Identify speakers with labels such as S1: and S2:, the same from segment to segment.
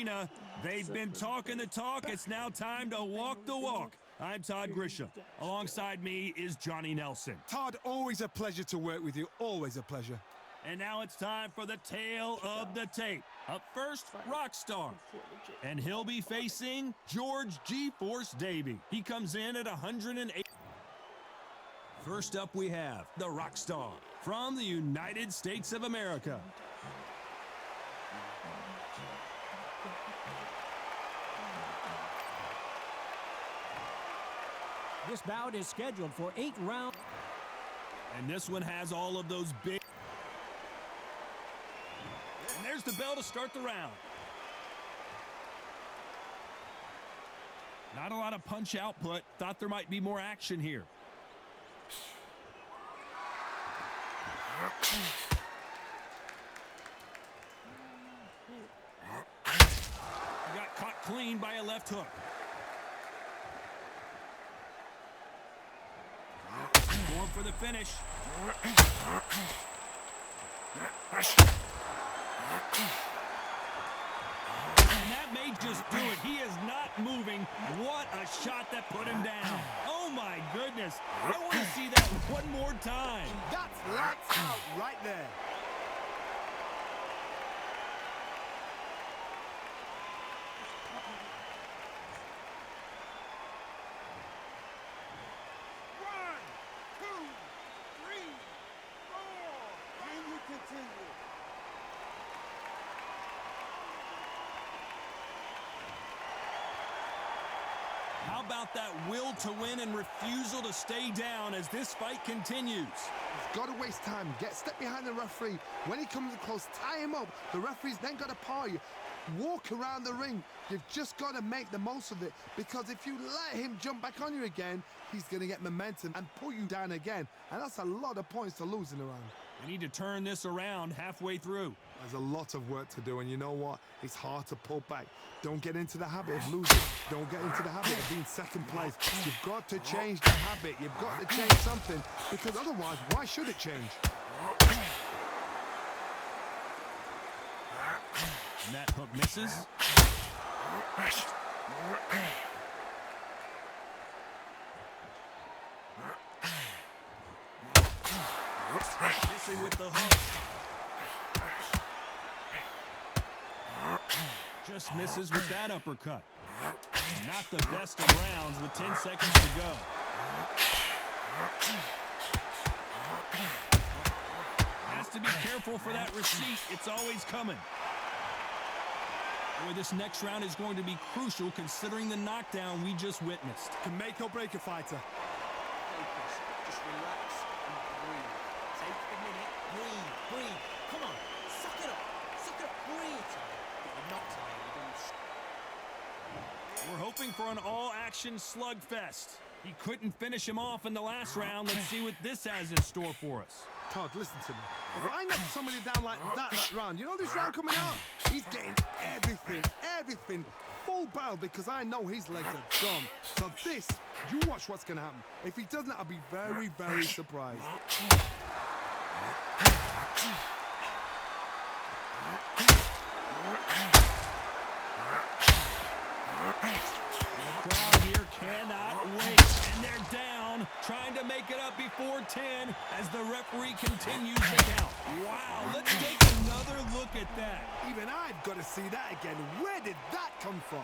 S1: arena. They've been talking the talk. It's now time to walk the walk. I'm Todd Grisham. Alongside me is Johnny Nelson.
S2: Todd, always a pleasure to work with you. Always a pleasure.
S1: And now it's time for the tale of the tape. Up first, Rockstar. And he'll be facing George G-Force Davey. He comes in at 108. First up we have the Rockstar from the United States of America.
S3: This bout is scheduled for 8 rounds.
S1: And this one has all of those big... And there's the bell to start the round. Not a lot of punch output. Thought there might be more action here. He got caught clean by a left hook. Going for the finish. And that may just do it. He is not moving. What a shot that put him down. Oh my goodness. I want to see that one more time.
S2: That's lights out right there.
S1: How about that will to win and refusal to stay down as this fight continues?
S2: He's got to waste time. Step behind the referee. When he comes close, tie him up. The referee's then got to paw you. Walk around the ring. You've just got to make the most of it, because if you let him jump back on you again, he's going to get momentum and pull you down again. And that's a lot of points to lose in a round.
S1: We need to turn this around halfway through.
S2: There's a lot of work to do, and you know what? It's hard to pull back. Don't get into the habit of losing. Don't get into the habit of being second place. You've got to change the habit. You've got to change something, because otherwise, why should it change?
S1: And that hook misses. Missing with the hook. Just misses with that uppercut. Not the best of rounds with 10 seconds to go. Has to be careful for that receipt. It's always coming. Boy, this next round is going to be crucial considering the knockdown we just witnessed.
S2: Can make or break a fighter.
S3: Focus. Just relax and breathe. Take a minute. Breathe. Come on. Suck it up. Breathe. But you're not tired.
S1: We're hoping for an all-action slugfest. He couldn't finish him off in the last round. Let's see what this has in store for us.
S2: Todd, listen to me. If I knock somebody down like that round, you know this round coming out? He's getting everything full barrel, because I know his legs are gone. So this, you watch what's going to happen. If he doesn't, I'll be very, very surprised.
S1: Crowd here cannot wait, and they're down, trying to make it up before 10 as the referee continues to count. Wow, let's take another look at that.
S2: Even I've got to see that again. Where did that come from?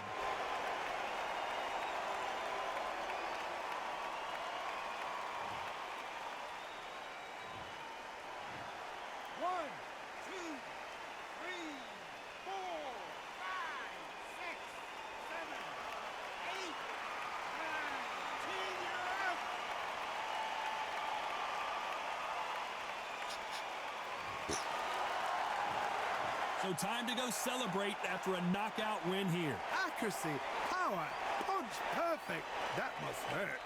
S1: So time to go celebrate after a knockout win here.
S2: Accuracy, power, punch, perfect. That must hurt.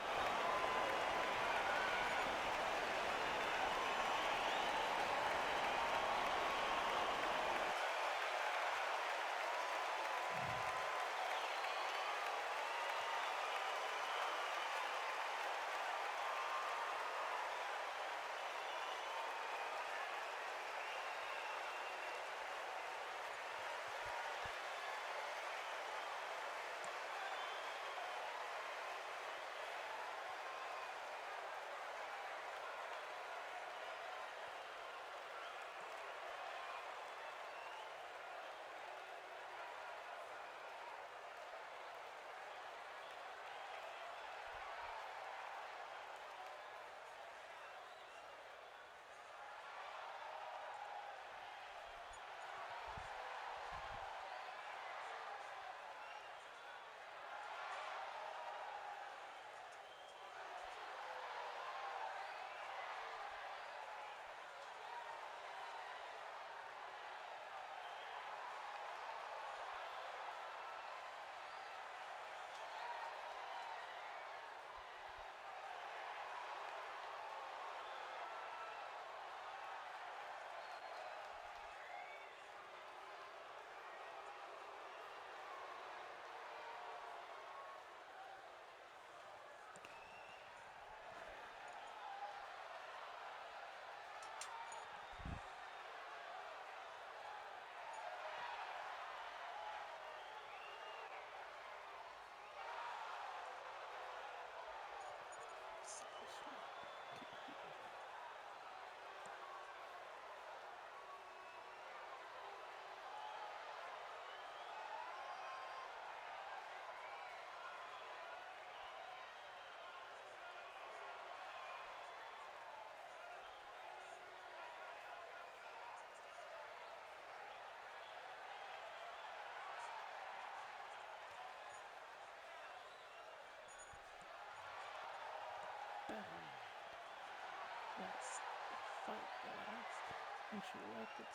S4: Don't you like it?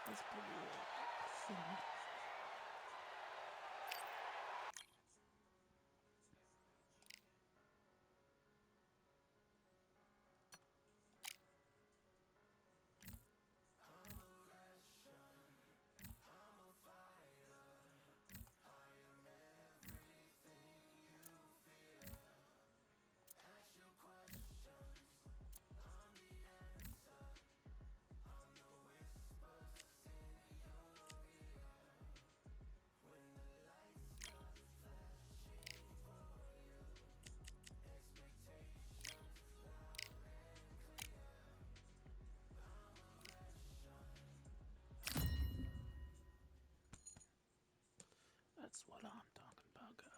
S4: That's pretty good. That's what I'm talking about, guys.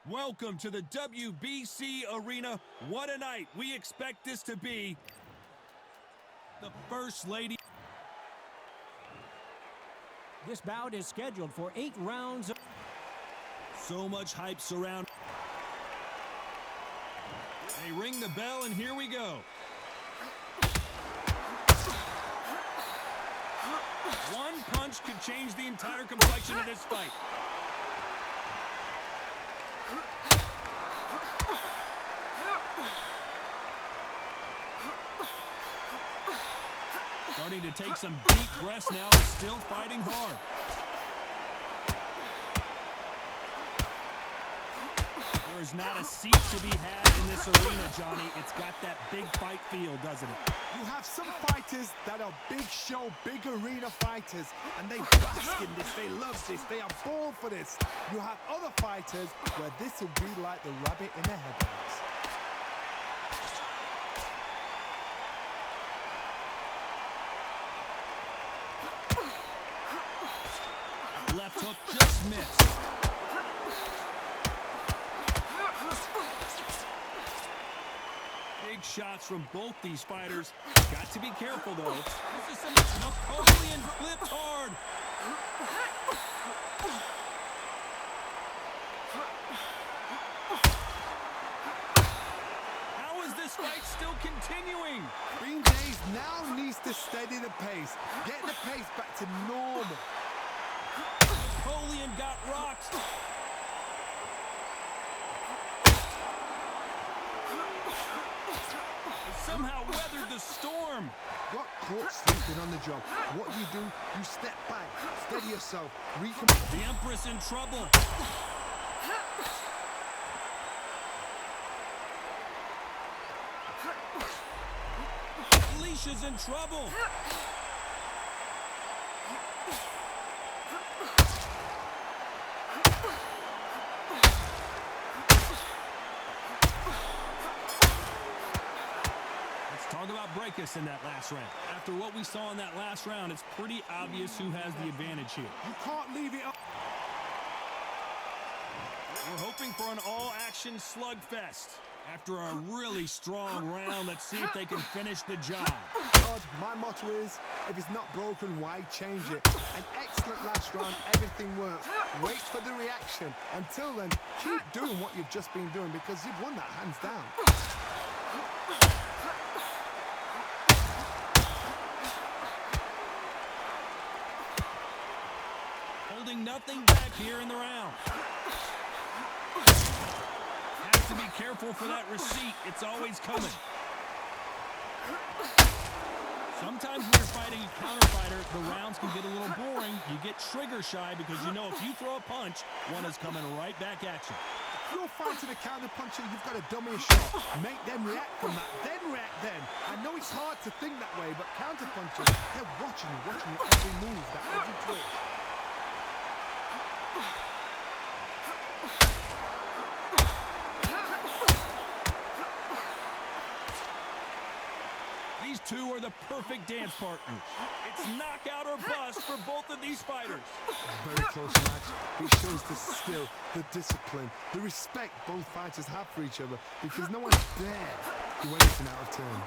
S1: Welcome to the WBC Arena. What a night we expect this to be. The First Lady.
S5: This bout is scheduled for 8 rounds.
S1: So much hype surrounding. They ring the bell, and here we go. One punch could change the entire complexion of this fight. Starting to take some deep breaths now, but still fighting hard. There is not a seat to be had in this arena, Johnny. It's got that big fight feel, doesn't it?
S2: You have some fighters that are big show, big arena fighters, and they bask in this, they love this, they are born for this. You have other fighters where this will be like the rabbit in the headlights.
S1: Left hook just missed. Big shots from both these fighters. Got to be careful, though. This is some Napoleon flipped hard. How is this fight still continuing?
S2: Green Days now needs to steady the pace, get the pace back to normal.
S1: Napoleon got rocked. Somehow weathered the storm.
S2: Got caught sleeping on the job. What do? You step back, steady yourself,
S1: The Empress in trouble. Alicia's in trouble. Talk about breakus in that last round. After what we saw in that last round, it's pretty obvious who has the advantage here.
S2: You can't leave it up.
S1: We're hoping for an all-action slugfest. After a really strong round, let's see if they can finish the job.
S2: God, my motto is, if it's not broken, why change it? An excellent last round, everything works. Wait for the reaction. Until then, keep doing what you've just been doing because you've won that hands down.
S1: Holding nothing back here in the round. Have to be careful for that receipt. It's always coming. Sometimes when you're fighting a counter fighter, the rounds can get a little boring. You get trigger shy because you know if you throw a punch, one is coming right back at you.
S2: If you're fighting a counter puncher, you've got to dummy a shot. Make them react from that, then react then. I know it's hard to think that way, but counter punchers, they're watching you every move, that every twitch.
S1: These two are the perfect dance partners. It's knockout or bust for both of these fighters.
S2: Very close match. It shows the skill, the discipline, the respect both fighters have for each other because no one's there do anything out of turn.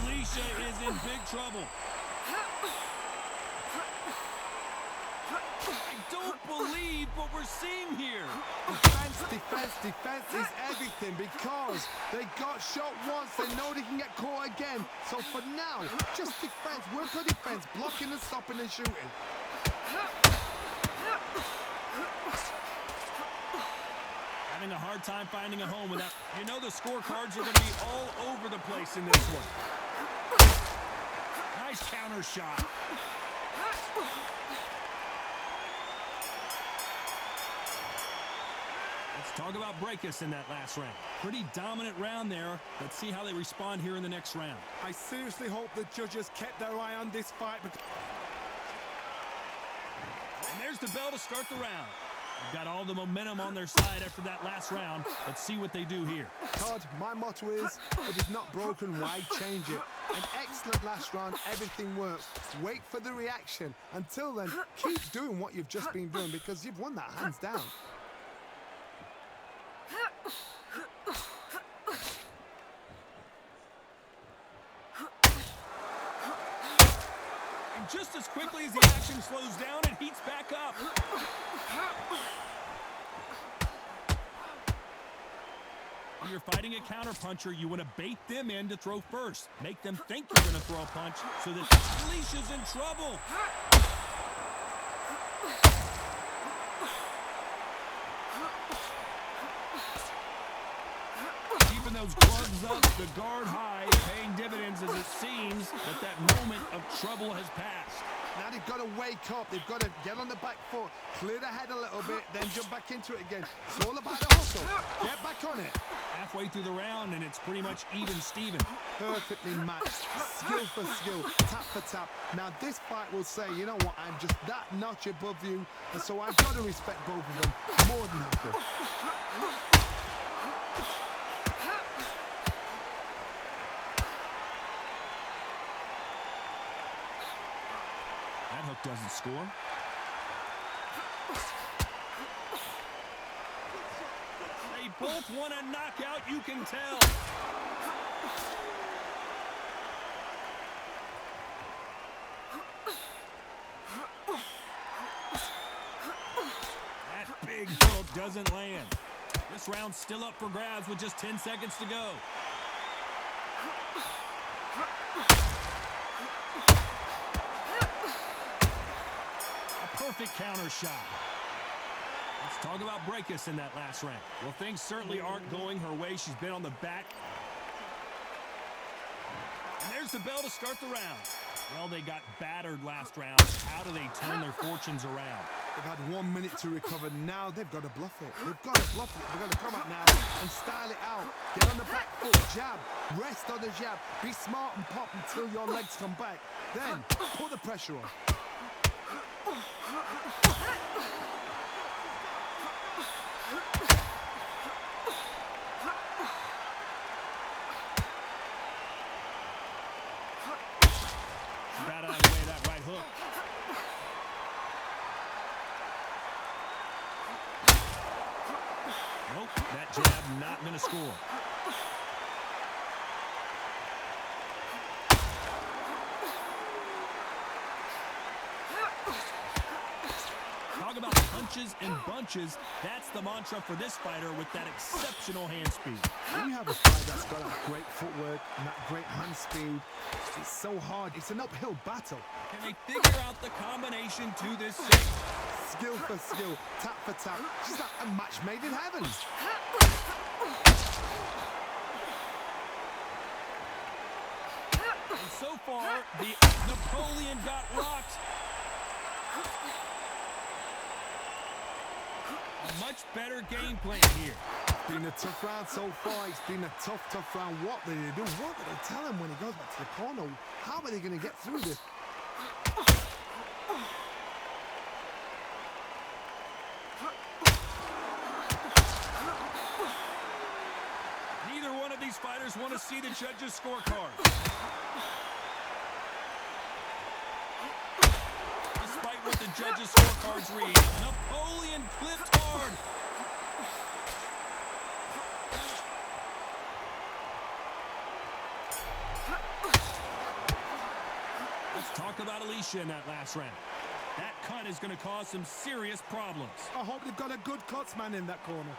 S1: Alicia is in big trouble. I don't believe what we're seeing here.
S2: Defense is everything because they got shot once. They know they can get caught again. So for now, just defense. Work on defense, blocking and stopping and shooting.
S1: Having a hard time finding a home without. You know the scorecards are going to be all over the place in this one. Nice counter shot. Let's talk about Breakus in that last round. Pretty dominant round there. Let's see how they respond here in the next round.
S2: I seriously hope the judges kept their eye on this fight.
S1: And there's the bell to start the round. They've got all the momentum on their side after that last round. Let's see what they do here.
S2: Todd, my motto is, if it's not broken, why change it? An excellent last round, everything works. Wait for the reaction. Until then, keep doing what you've just been doing because you've won that hands down.
S1: And just as quickly as the action slows down, it heats back up. When you're fighting a counterpuncher, you want to bait them in to throw first. Make them think you're going to throw a punch so that Alicia's in trouble. Keeping those gloves up, the guard high, paying dividends as it seems that moment of trouble has passed.
S2: Now they've got to wake up. They've got to get on the back foot, clear the head a little bit, then jump back into it again. It's all about the hustle. Get back on it.
S1: Halfway through the round, and it's pretty much even Steven.
S2: Perfectly matched. Skill for skill, tap for tap. Now this fight will say, you know what, I'm just that notch above you, and so I've got to respect both of them more than happy.
S1: That hook doesn't score. They both want a knockout, you can tell. That big hook doesn't land. This round's still up for grabs with just 10 seconds to go. Perfect counter shot. Let's talk about Breakus in that last round. Well, things certainly aren't going her way. She's been on the back. And there's the bell to start the round. Well, they got battered last round. How do they turn their fortunes around?
S2: They've had 1 minute to recover. Now they've got to bluff it. They've got to bluff it. They've got to come out now and style it out. Get on the back foot, jab, rest on the jab. Be smart and pop until your legs come back. Then put the pressure on.
S1: Bat out of the way of that right hook. Nope, that jab not going to score. Talk about punches and bunches. That's the mantra for this fighter with that exceptional hand speed.
S2: When you have a fight that's got that great footwork and that great hand speed, it's so hard. It's an uphill battle.
S1: Can they figure out the combination to this set?
S2: Skill for skill, tap for tap. She's like a match made in heaven.
S1: And so far, the Napoleon got rocked. A much better game plan here.
S2: It's been a tough round so far. It's been a tough round. What did they do? What did they tell him when he goes back to the corner? How are they going to get through this?
S1: Neither one of these fighters want to see the judges' scorecard. Despite what the judges' scorecards read, Napoleon clipped hard. Let's talk about Alicia in that last round. That cut is going to cause some serious problems.
S2: I hope they've got a good cutsman in that corner.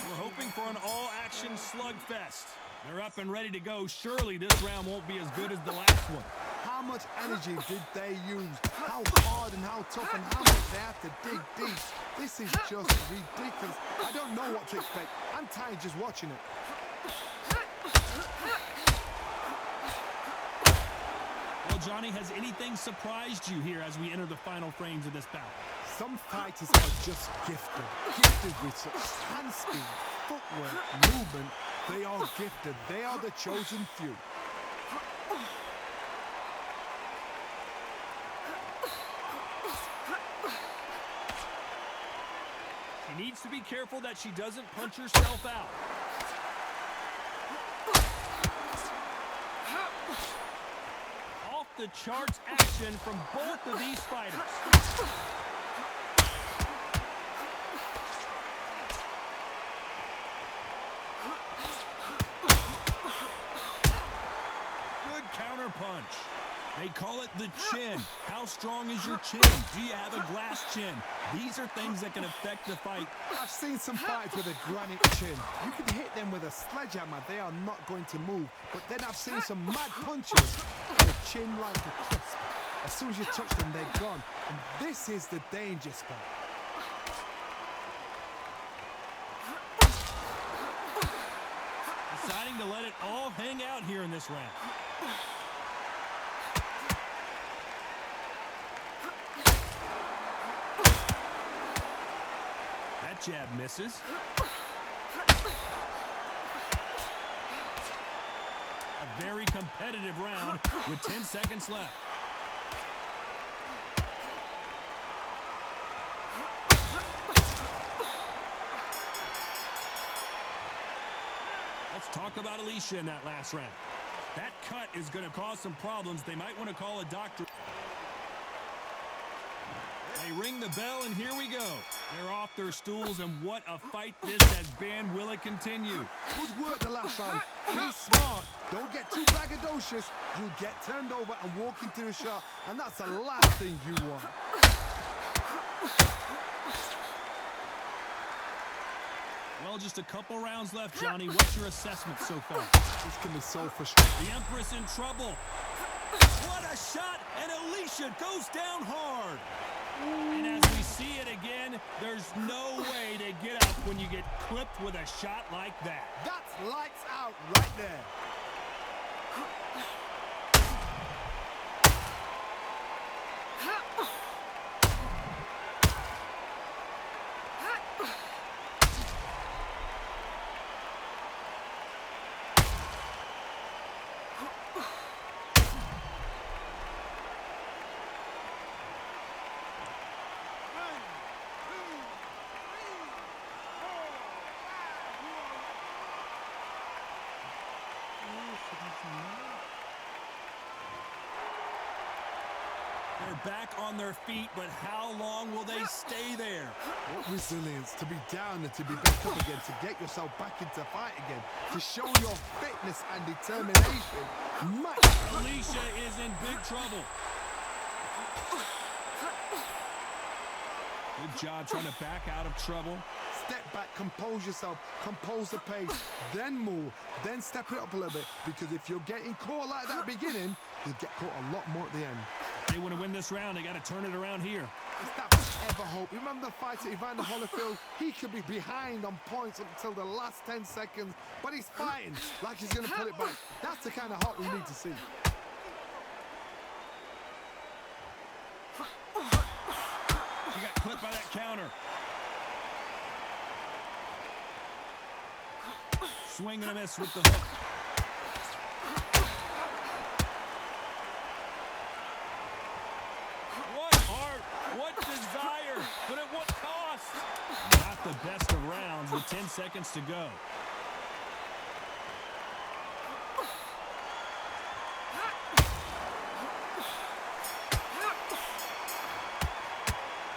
S1: We're hoping for an all-action slugfest. They're up and ready to go. Surely this round won't be as good as the last one.
S2: How much energy did they use? How hard and how tough and how much they have to dig deep. This is just ridiculous. I don't know what to expect. I'm tired just watching it.
S1: Well, Johnny, has anything surprised you here as we enter the final frames of this bout?
S2: Some fighters are just gifted. Gifted with such hand speed, footwork, movement. They are gifted. They are the chosen few.
S1: She needs to be careful that she doesn't punch herself out. Off the charts action from both of these fighters. Good counter punch. They call it the chin. How strong is your chin? Do you have a glass chin? These are things that can affect the fight.
S2: I've seen some fights with a granite chin. You can hit them with a sledgehammer, they are not going to move. But then I've seen some mad punches with a chin like a crisp. As soon as you touch them, they're gone. And this is the danger spot.
S1: Deciding to let it all hang out here in this round. That jab misses. A very competitive round with 10 seconds left. Let's talk about Alicia in that last round. That cut is going to cause some problems. They might want to call a doctor. They ring the bell, and here we go. They're off their stools, and what a fight this has been. Will it continue?
S2: Good work the last round. Be smart. Don't get too braggadocious. You'll get turned over and walk into a shot, and that's the last thing you want.
S1: Well, just a couple rounds left, Johnny. What's your assessment so far?
S2: This can be so frustrating.
S1: The Empress in trouble. What a shot, and Alicia goes down hard. And as we see it again, there's no way to get up when you get clipped with a shot like that.
S2: That's lights out right there.
S1: They're back on their feet, but how long will they stay there?
S2: What resilience to be down and to be back up again, to get yourself back into fight again, to show your fitness and determination.
S1: Alicia is in big trouble. Good job trying to back out of trouble.
S2: Step back, compose yourself, compose the pace, then move, then step it up a little bit, because if you're getting caught like that beginning, you'll get caught a lot more at the end.
S1: They want to win this round. They got to turn it around here.
S2: If that was ever hope. Remember the fight at Evander Holyfield? He could be behind on points up until the last 10 seconds, but he's fighting like he's going to pull it back. That's the kind of hope we need to see.
S1: She got clipped by that counter. Swing and a miss with the hook. What art, what desire, but at what cost? Not the best of rounds with 10 seconds to go.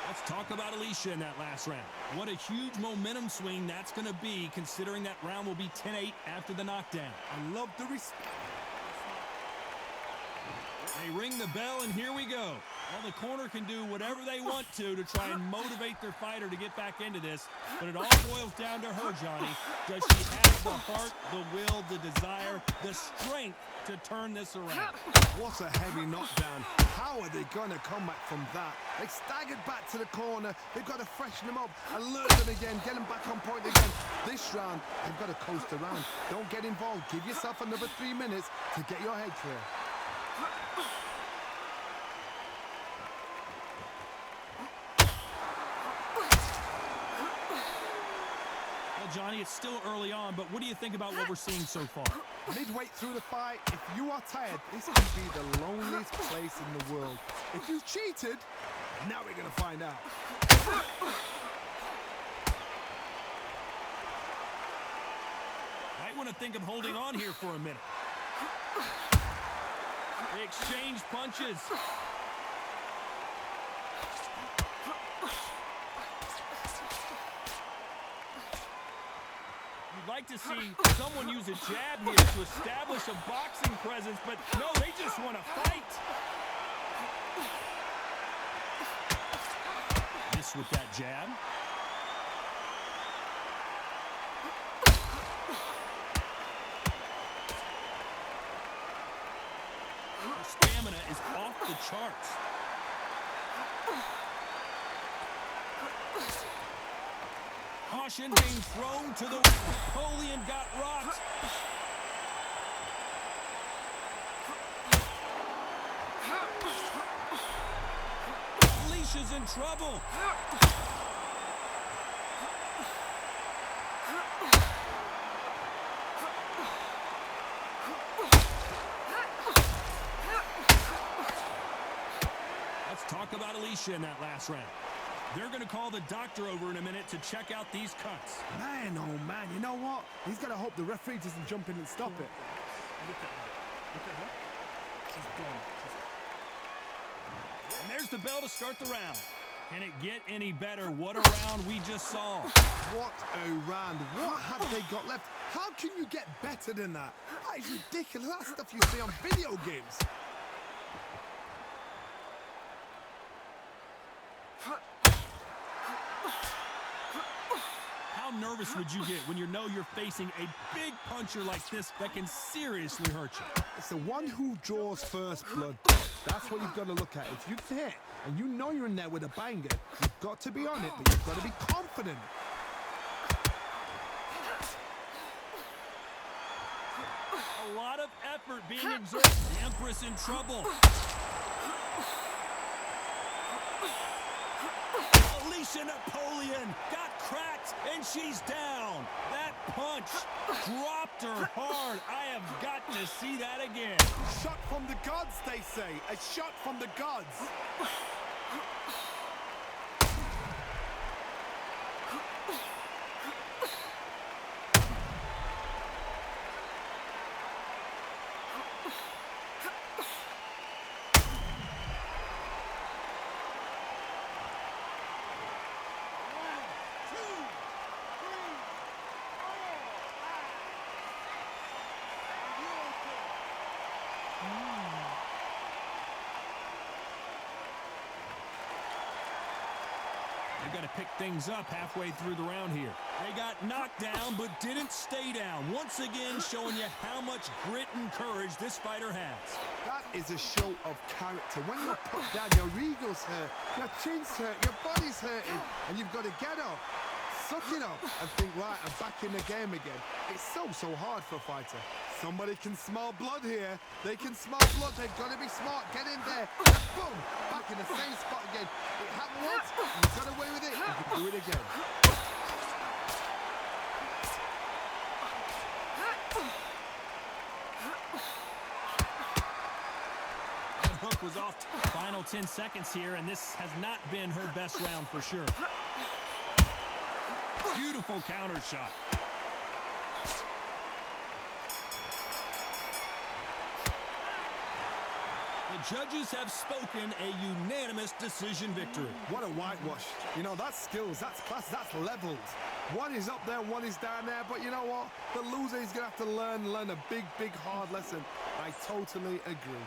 S1: Let's talk about Alicia in that last round. What a huge momentum swing that's going to be, considering that round will be 10-8 after the knockdown.
S2: I love the respect.
S1: They ring the bell, and here we go. Well, the corner can do whatever they want to try and motivate their fighter to get back into this, but it all boils down to her, Johnny. Does she have the heart, the will, the desire, the strength to turn this around?
S2: What a heavy knockdown. How are they going to come back from that? They staggered back to the corner. They've got to freshen them up, alert them again, get them back on point again. This round, they've got to coast around. Don't get involved. Give yourself another 3 minutes to get your head clear.
S1: Johnny, it's still early on, but what do you think about what we're seeing so far?
S2: Midway through the fight, if you are tired, this could be the loneliest place in the world. If you cheated, now we're going to find out.
S1: Might want to think of holding on here for a minute. They exchange punches. Like to see someone use a jab here to establish a boxing presence, but no, they just want to fight. Miss with that jab. Her stamina is off the charts. Caution being thrown to the... Napoleon got rocked. Alicia's in trouble. Let's talk about Alicia in that last round. They're going to call the doctor over in a minute to check out these cuts.
S2: Man, oh man, you know what? He's got to hope the referee doesn't jump in and stop it.
S3: Look at her. Look at her. She's gone.
S1: And there's the bell to start the round. Can it get any better? What a round we just saw.
S2: What a round. What have they got left? How can you get better than that? That is ridiculous. That's stuff you see on video games.
S1: How nervous would you get when you know you're facing a big puncher like this that can seriously hurt you?
S2: It's the one who draws first blood. That's what you've got to look at. If you hit and you know you're in there with a banger, you've got to be on it, but you've got to be confident.
S1: A lot of effort being exerted. The Empress in trouble. Alicia Napoleon got cracked and she's down. That punch dropped her hard. I have got to see that again.
S2: Shot from the gods, they say. A shot from the gods.
S1: They've got to pick things up halfway through the round here. They got knocked down, but didn't stay down. Once again, showing you how much grit and courage this fighter has.
S2: That is a show of character. When you're put down, your ego's hurt, your chin's hurt, your body's hurting, and you've got to get up, suck it up, and think, right, I'm back in the game again. It's so hard for a fighter. Somebody can smell blood here. They can smell blood. They've got to be smart. Get in there. Boom. Back in the same spot again. It happened once. You got away with it. You can do it again.
S1: That hook was off. Final 10 seconds here, and this has not been her best round for sure. Beautiful counter shot. The judges have spoken a unanimous decision victory.
S2: What a whitewash. You know, that's skills, that's class, that's levels. One is up there, one is down there, but you know what? The loser is going to have to learn a big, hard lesson. I totally agree.